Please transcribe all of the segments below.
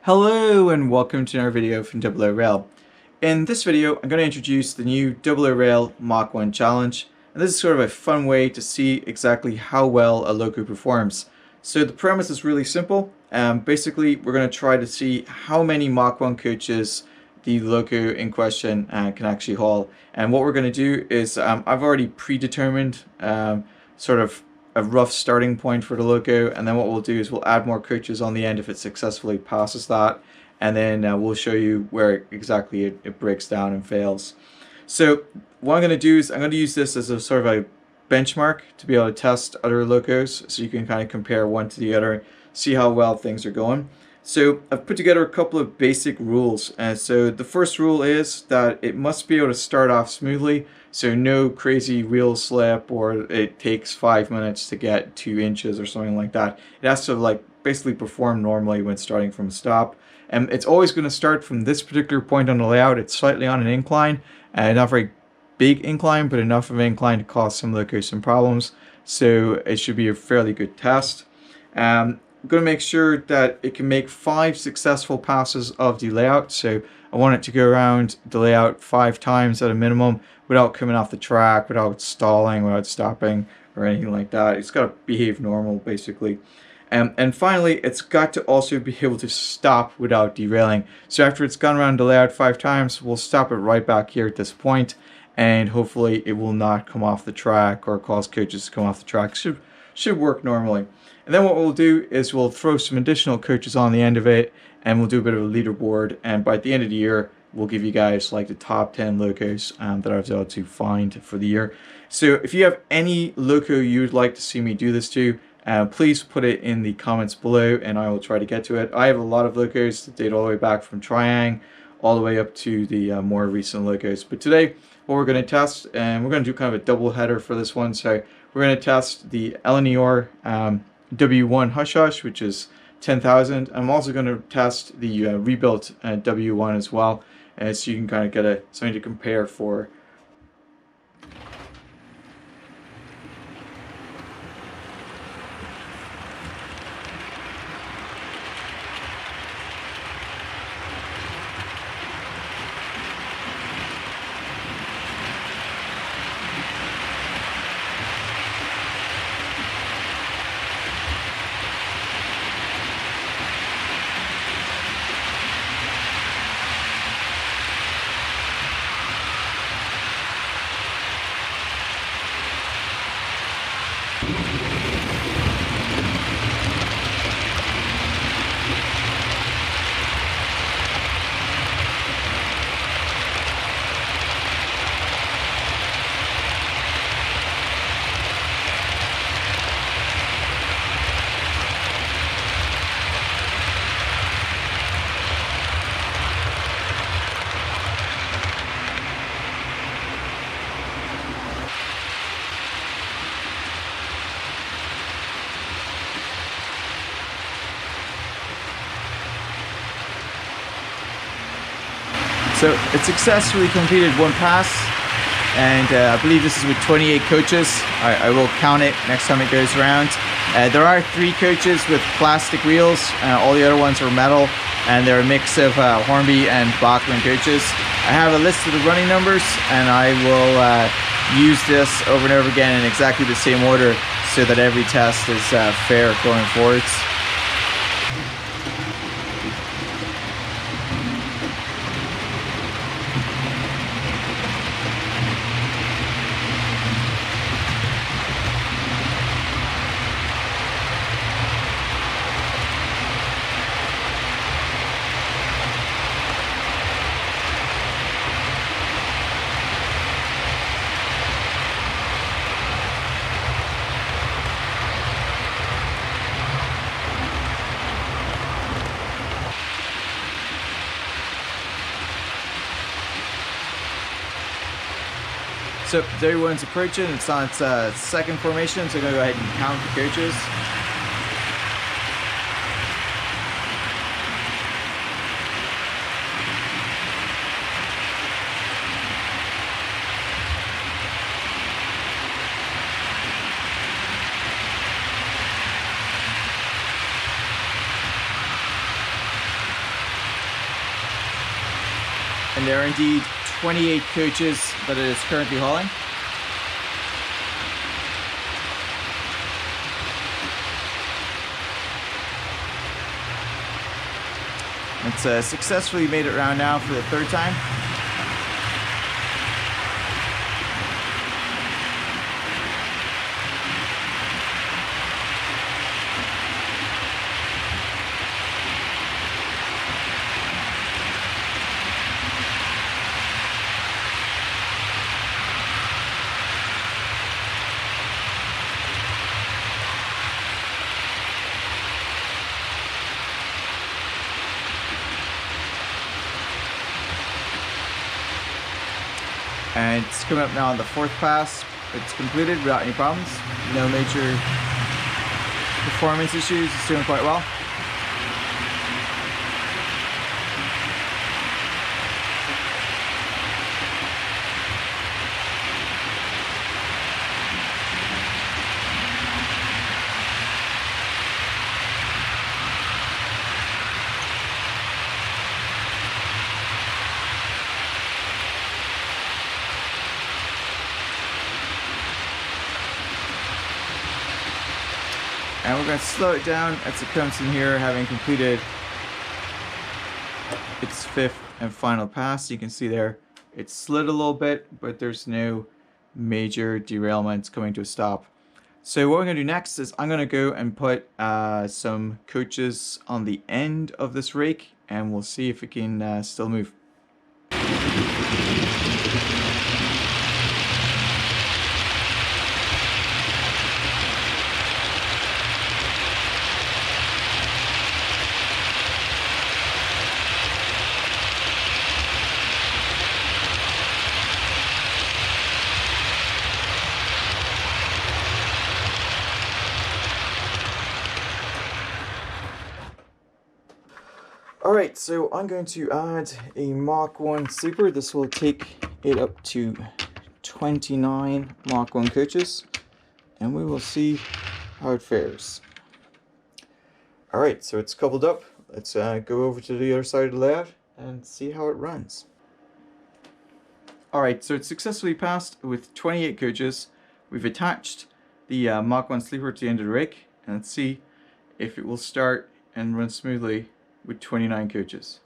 Hello and welcome to another video from oorail. In this video, I'm going to introduce the new oorail Mach 1 challenge, and this is sort of a fun way to see exactly how well a loco performs. So the premise is really simple. Basically, we're going to try to see how many Mach 1 coaches the loco in question can actually haul. And what we're going to do is I've already predetermined sort of a rough starting point for the loco, and then what we'll do is we'll add more coaches on the end if it successfully passes that, and then we'll show you where exactly it breaks down and fails. So what I'm going to do is I'm going to use this as a sort of a benchmark to be able to test other locos, so you can kind of compare one to the other, see how well things are going. So I've put together a couple of basic rules. So the first rule is that it must be able to start off smoothly, so no crazy wheel slip or it takes 5 minutes to get 2 inches or something like that. It has to basically perform normally when starting from a stop. And it's always going to start from this particular point on the layout. It's slightly on an incline, not very big incline, but enough of an incline to cause some locos some problems. So it should be a fairly good test. I'm going to make sure that it can make 5 successful passes of the layout. So I want it to go around the layout 5 times at a minimum without coming off the track, without stalling, without stopping or anything like that. It's got to behave normal basically. And finally, it's got to also be able to stop without derailing. So after it's gone around the layout 5 times, we'll stop it right back here at this point, and hopefully it will not come off the track or cause coaches to come off the track. Should work normally. And then what we'll do is we'll throw some additional coaches on the end of it, and we'll do a bit of a leaderboard, and by the end of the year we'll give you guys like the top 10 locos that I was able to find for the year. So if you have any loco you'd like to see me do this to, please put it in the comments below and I will try to get to it. I have a lot of locos that date all the way back from Triang all the way up to the more recent locos. But today what we're going to test, and we're going to do kind of a double header for this one, so we're going to test the LNER W1 Hush Hush, which is 10,000. I'm also going to test the rebuilt W1 as well, so you can kind of get something to compare for. So it successfully completed one pass, and I believe this is with 28 coaches. I will count it next time it goes around. There are 3 coaches with plastic wheels, all the other ones are metal, and they're a mix of Hornby and Bachmann coaches. I have a list of the running numbers, and I will use this over and over again in exactly the same order so that every test is fair going forwards. So everyone's approaching. It's on its second formation, so I'm going to go ahead and count the coaches. And there are indeed 28 coaches that it is currently hauling. It's successfully made it around now for the third time. And it's coming up now on the fourth pass. It's completed without any problems. No major performance issues. It's doing quite well. And we're going to slow it down as it comes in here, having completed its fifth and final pass. You can see there it slid a little bit, but there's no major derailments coming to a stop. So what we're going to do next is I'm going to go and put some coaches on the end of this rake, and we'll see if it can still move. Alright, so I'm going to add a Mach 1 sleeper. This will take it up to 29 Mach 1 coaches, and we will see how it fares. Alright, so it's coupled up. Let's go over to the other side of the layout and see how it runs. Alright, so it's successfully passed with 28 coaches. We've attached the Mach 1 sleeper to the end of the rake, and let's see if it will start and run smoothly with 29 coaches.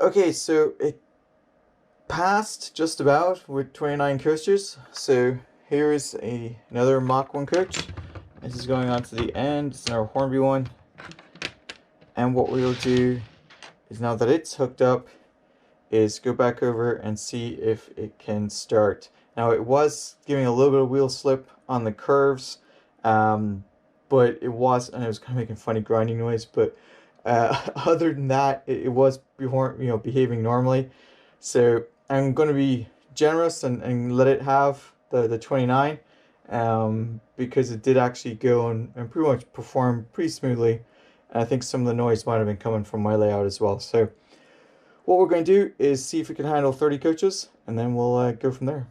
Okay, so it passed just about with 29 coasters. So here's another Mach 1 coach. This is going on to the end. It's our Hornby one. And what we'll do is, now that it's hooked up, is go back over and see if it can start. Now it was giving a little bit of wheel slip on the curves, but it was kind of making funny grinding noise. But other than that, it was behaving normally. So I'm going to be generous and let it have the 29, because it did actually go and pretty much perform pretty smoothly. And I think some of the noise might have been coming from my layout as well. So what we're going to do is see if we can handle 30 coaches, and then we'll go from there.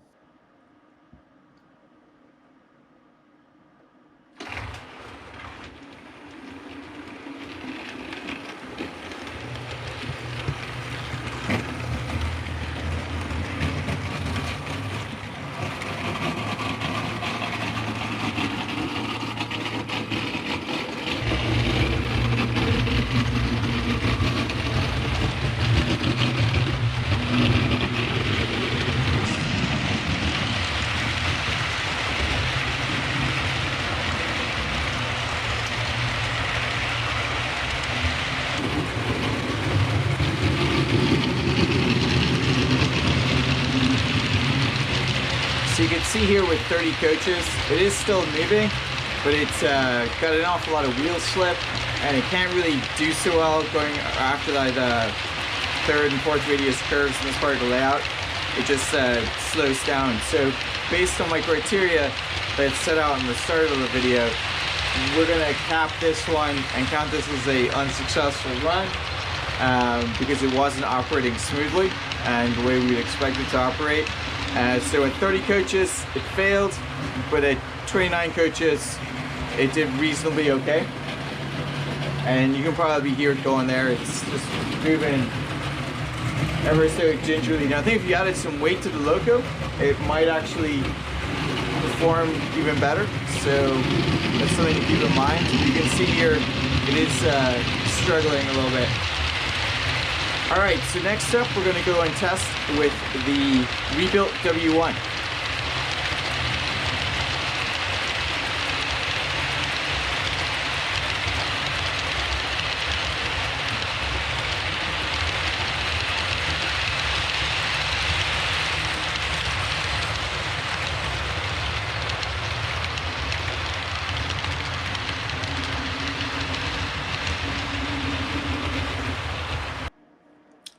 So you can see here with 30 coaches, it is still moving, but it's got an awful lot of wheel slip, and it can't really do so well going after that third and fourth radius curves in this part of the layout. It just slows down. So based on my criteria that's set out in the start of the video, we're going to cap this one and count this as a unsuccessful run, because it wasn't operating smoothly and the way we'd expect it to operate. So at 30 coaches, it failed, but at 29 coaches, it did reasonably okay. And you can probably hear it going there. It's just moving ever so gingerly. Now I think if you added some weight to the loco, it might actually perform even better. So that's something to keep in mind. You can see here, it is struggling a little bit. Alright, so next up we're going to go and test with the rebuilt W1.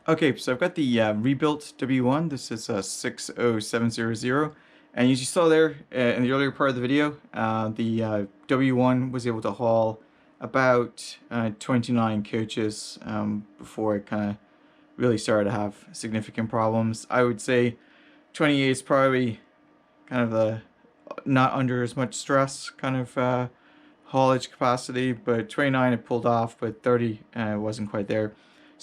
Okay, so I've got the rebuilt W1. This is 60700, and as you saw there in the earlier part of the video, the W1 was able to haul about 29 coaches before it kind of really started to have significant problems. I would say 28 is probably kind of the not under as much stress kind of haulage capacity, but 29 it pulled off, but 30 wasn't quite there.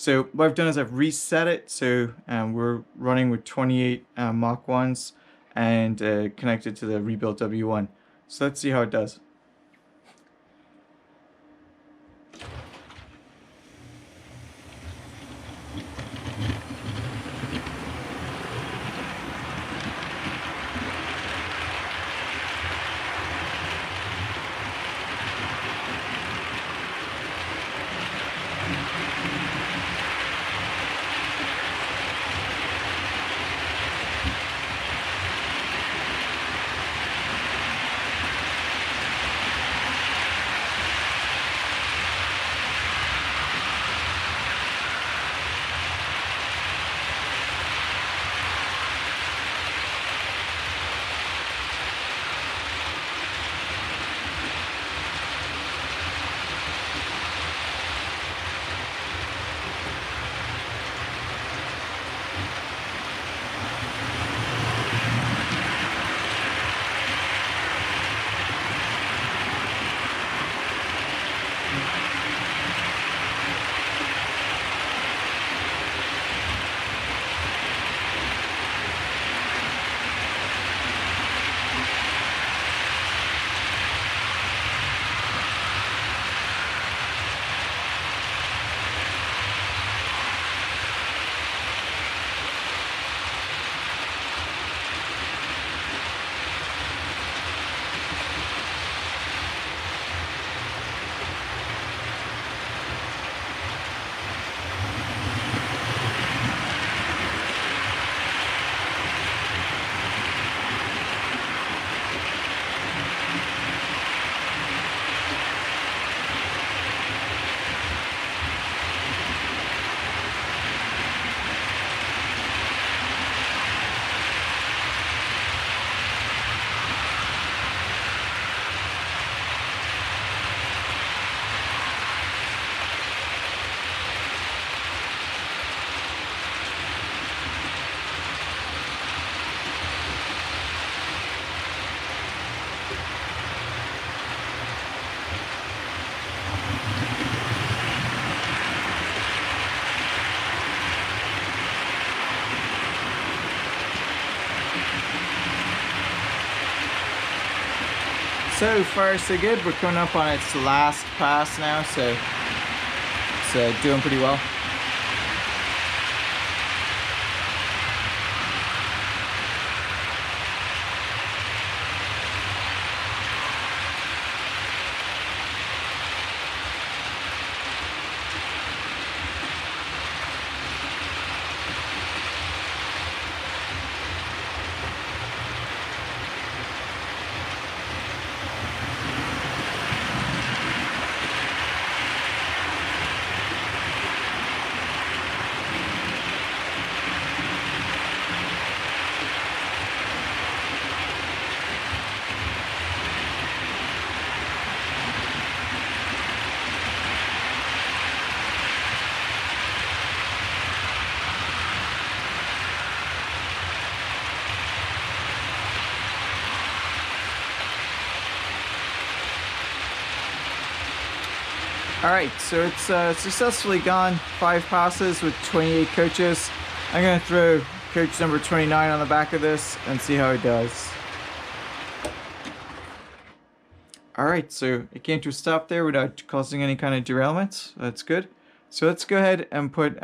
So what I've done is I've reset it, so we're running with 28 Mach 1s and connected to the rebuilt W1. So let's see how it does. So far so good. We're coming up on its last pass now, so it's doing pretty well. Alright, so it's successfully gone 5 passes with 28 coaches. I'm going to throw coach number 29 on the back of this and see how it does. Alright, so it came to a stop there without causing any kind of derailment. That's good. So let's go ahead and put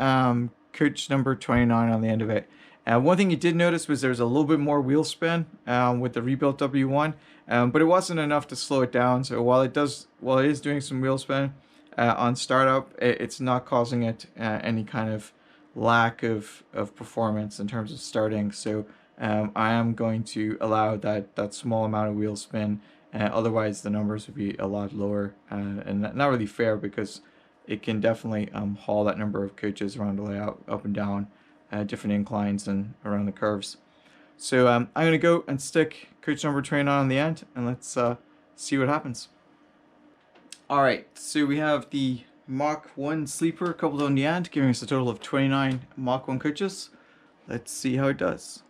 coach number 29 on the end of it. One thing you did notice was there's a little bit more wheel spin with the rebuilt W1, but it wasn't enough to slow it down. So while it is doing some wheel spin on startup, it's not causing it any kind of lack of performance in terms of starting. So I am going to allow that small amount of wheel spin. Otherwise, the numbers would be a lot lower, and not really fair because it can definitely haul that number of coaches around the layout, up and down, different inclines and around the curves. So I'm going to go and stick coach number 29 on the end, and let's see what happens. Alright, so we have the Mach 1 sleeper coupled on the end, giving us a total of 29 Mach 1 coaches. Let's see how it does.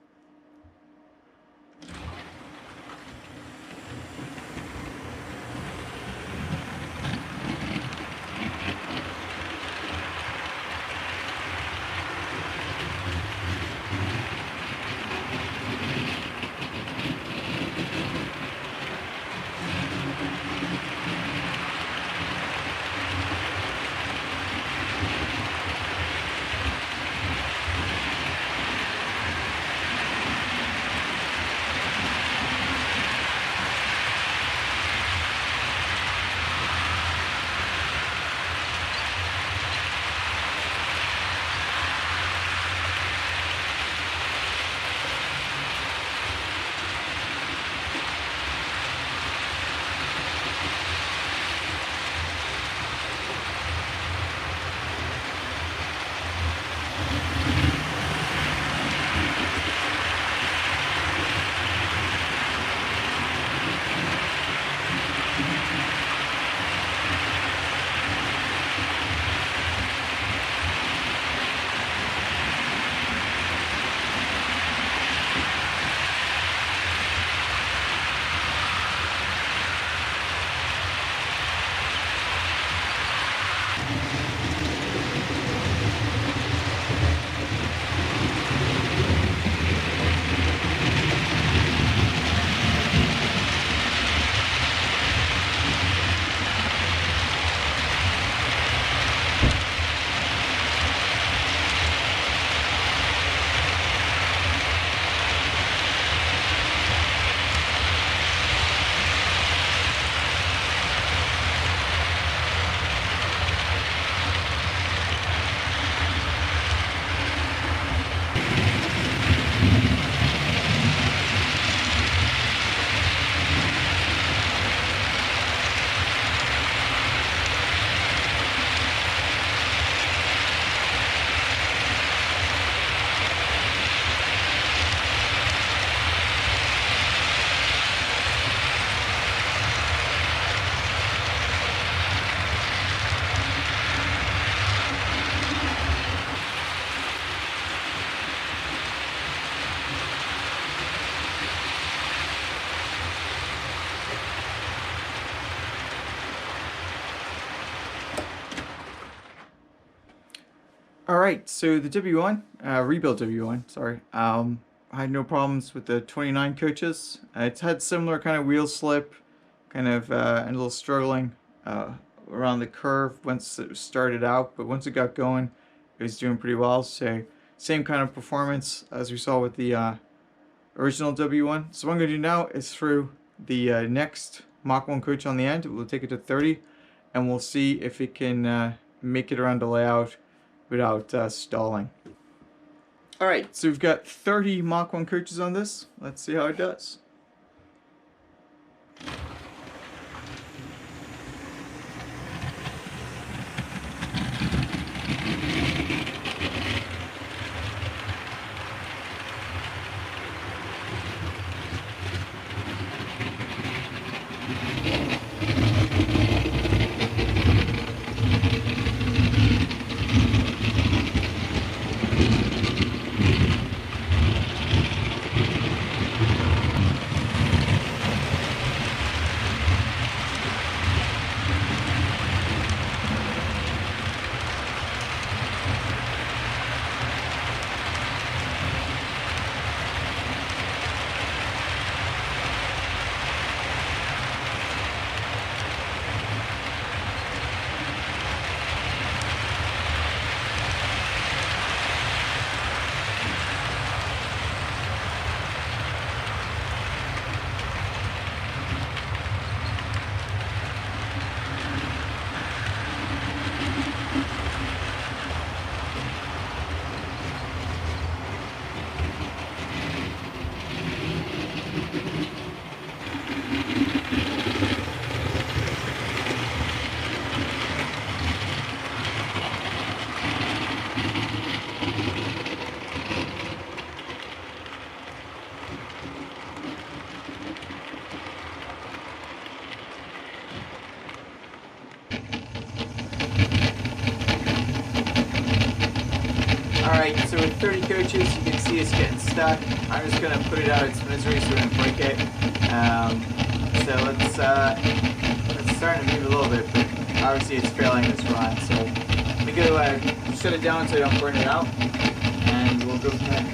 Alright, so the W1, rebuilt W1, sorry, I had no problems with the 29 coaches. It's had similar kind of wheel slip, kind of a little struggling around the curve once it started out, but once it got going, it was doing pretty well. So same kind of performance as we saw with the original W1. So what I'm going to do now is throw the next Mach 1 coach on the end. We'll take it to 30, and we'll see if it can make it around the layout without stalling. Alright, so we've got 30 Mach 1 coaches on this. Let's see how it does. Alright, so with 30 coaches, you can see it's getting stuck. I'm just going to put it out its misery so we don't break it. So let's start to move a little bit, but obviously it's failing this run. So I'm going to shut it down so I don't burn it out, and we'll go from there.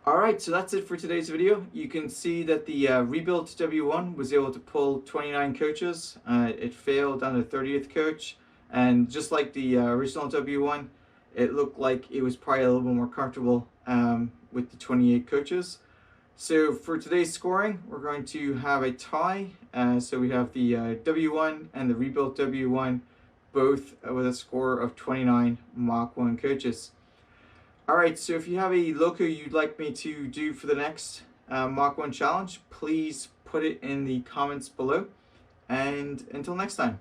Alright, so that's it for today's video. You can see that the rebuilt W1 was able to pull 29 coaches. It failed on the 30th coach, and just like the original W1, it looked like it was probably a little bit more comfortable with the 28 coaches. So for today's scoring, we're going to have a tie. So we have the W1 and the rebuilt W1 both with a score of 29 Mach 1 coaches. Alright, so if you have a loco you'd like me to do for the next Mach 1 challenge, please put it in the comments below. And until next time.